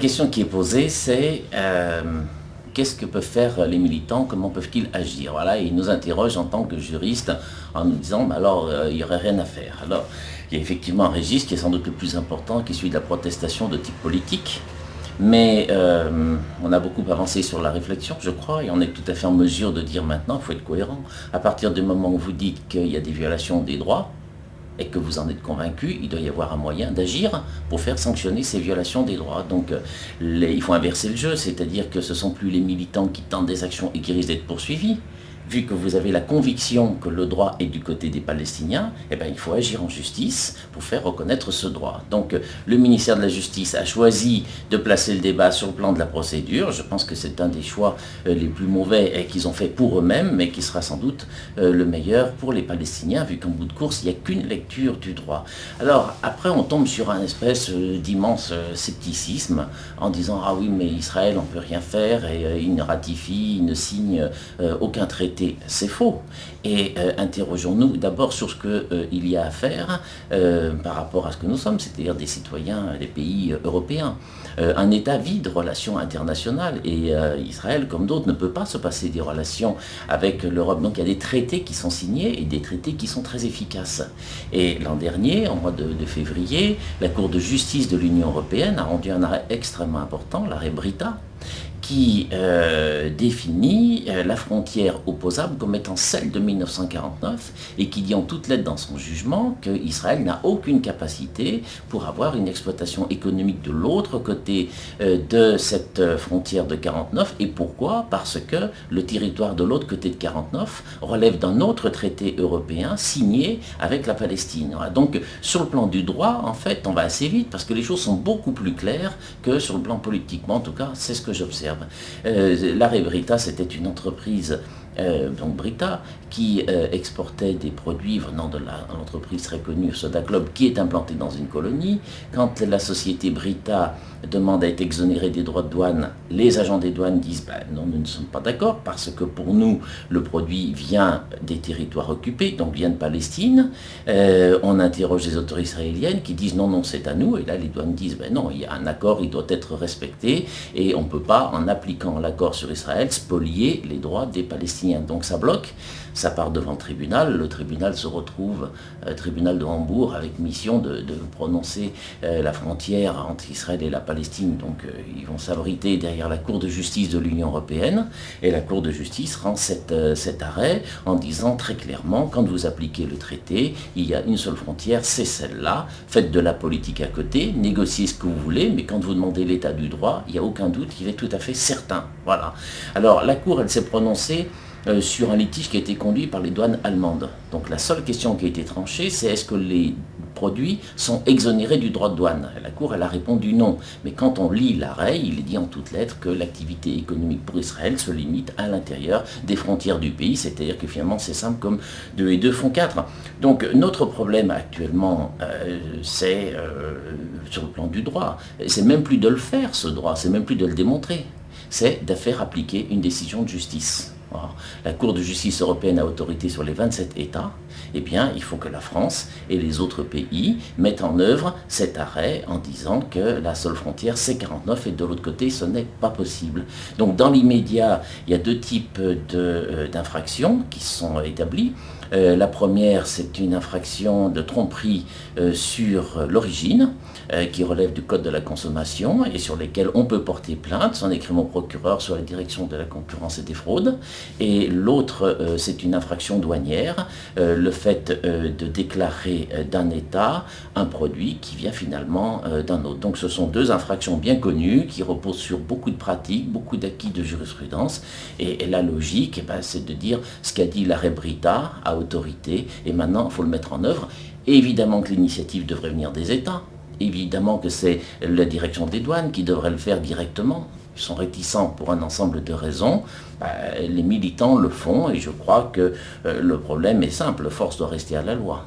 question qui est posée, c'est qu'est-ce que peuvent faire les militants, comment peuvent-ils agir? Voilà, et ils nous interrogent en tant que juristes en nous disant, il n'y aurait rien à faire. Alors, il y a effectivement un registre qui est sans doute le plus important, qui est celui de la protestation de type politique. Mais on a beaucoup avancé sur la réflexion, je crois, et on est tout à fait en mesure de dire maintenant, il faut être cohérent. À partir du moment où vous dites qu'il y a des violations des droits, et que vous en êtes convaincu, il doit y avoir un moyen d'agir pour faire sanctionner ces violations des droits. Donc il faut inverser le jeu, c'est-à-dire que ce ne sont plus les militants qui tentent des actions et qui risquent d'être poursuivis. Vu que vous avez la conviction que le droit est du côté des Palestiniens, il faut agir en justice pour faire reconnaître ce droit. Donc le ministère de la Justice a choisi de placer le débat sur le plan de la procédure. Je pense que c'est un des choix les plus mauvais qu'ils ont fait pour eux-mêmes, mais qui sera sans doute le meilleur pour les Palestiniens, vu qu'en bout de course, il n'y a qu'une lecture du droit. Alors après, on tombe sur un espèce d'immense scepticisme en disant « Ah oui, mais Israël, on ne peut rien faire, et il ne ratifie, il ne signe aucun traité. » C'est faux. Et interrogeons-nous d'abord sur ce qu'il y a à faire par rapport à ce que nous sommes, c'est-à-dire des citoyens des pays européens. Un État vit de relations internationales et Israël, comme d'autres, ne peut pas se passer des relations avec l'Europe. Donc il y a des traités qui sont signés et des traités qui sont très efficaces. Et l'an dernier, au mois de février, la Cour de justice de l'Union européenne a rendu un arrêt extrêmement important, l'arrêt Brita, qui définit la frontière opposable comme étant celle de 1949 et qui dit en toutes lettres dans son jugement qu'Israël n'a aucune capacité pour avoir une exploitation économique de l'autre côté de cette frontière de 49. Et pourquoi? Parce que le territoire de l'autre côté de 49 relève d'un autre traité européen signé avec la Palestine. Voilà. Donc sur le plan du droit, en fait, on va assez vite parce que les choses sont beaucoup plus claires que sur le plan politiquement. En tout cas, c'est ce que j'observe. L'arrêt Brita, c'était une entreprise, donc Brita, qui exportait des produits venant de l'entreprise très connue Soda Club, qui est implantée dans une colonie. Quand la société Brita demande à être exonérée des droits de douane, les agents des douanes disent non, nous ne sommes pas d'accord parce que pour nous, le produit vient des territoires occupés, donc vient de Palestine. On interroge les autorités israéliennes qui disent non, c'est à nous. Et là, les douanes disent non, il y a un accord, il doit être respecté et on ne peut pas, en appliquant l'accord sur Israël, spolier les droits des Palestiniens. Donc ça bloque. Ça part devant le tribunal se retrouve, tribunal de Hambourg, avec mission de prononcer la frontière entre Israël et la Palestine. Donc ils vont s'abriter derrière la Cour de justice de l'Union européenne, et la Cour de justice rend cet arrêt en disant très clairement, quand vous appliquez le traité, il y a une seule frontière, c'est celle-là, faites de la politique à côté, négociez ce que vous voulez, mais quand vous demandez l'état du droit, il n'y a aucun doute, il est tout à fait certain. Voilà. Alors la Cour, elle s'est prononcée sur un litige qui a été conduit par les douanes allemandes. Donc la seule question qui a été tranchée, c'est est-ce que les produits sont exonérés du droit de douane? La Cour, elle a répondu non. Mais quand on lit l'arrêt, il est dit en toutes lettres que l'activité économique pour Israël se limite à l'intérieur des frontières du pays, c'est-à-dire que finalement c'est simple comme 2 et 2 font 4. Donc notre problème actuellement, c'est sur le plan du droit. C'est même plus de le faire, ce droit, c'est même plus de le démontrer. C'est de faire appliquer une décision de justice. Alors, la Cour de justice européenne a autorité sur les 27 États, eh bien, il faut que la France et les autres pays mettent en œuvre cet arrêt en disant que la seule frontière, c'est 49 et de l'autre côté, ce n'est pas possible. Donc, dans l'immédiat, il y a 2 types d'infractions qui sont établies. La première, c'est une infraction de tromperie sur l'origine, qui relève du Code de la consommation et sur lesquels on peut porter plainte, s'en écrit mon procureur sur la direction de la concurrence et des fraudes. Et l'autre, c'est une infraction douanière, le fait de déclarer d'un État un produit qui vient finalement d'un autre. Donc ce sont 2 infractions bien connues qui reposent sur beaucoup de pratiques, beaucoup d'acquis de jurisprudence. Et la logique, c'est de dire ce qu'a dit l'arrêt Brita à autorité, et maintenant il faut le mettre en œuvre. Et évidemment que l'initiative devrait venir des États. Évidemment que c'est la direction des douanes qui devrait le faire directement. Ils sont réticents pour un ensemble de raisons. Les militants le font et je crois que le problème est simple, force doit rester à la loi.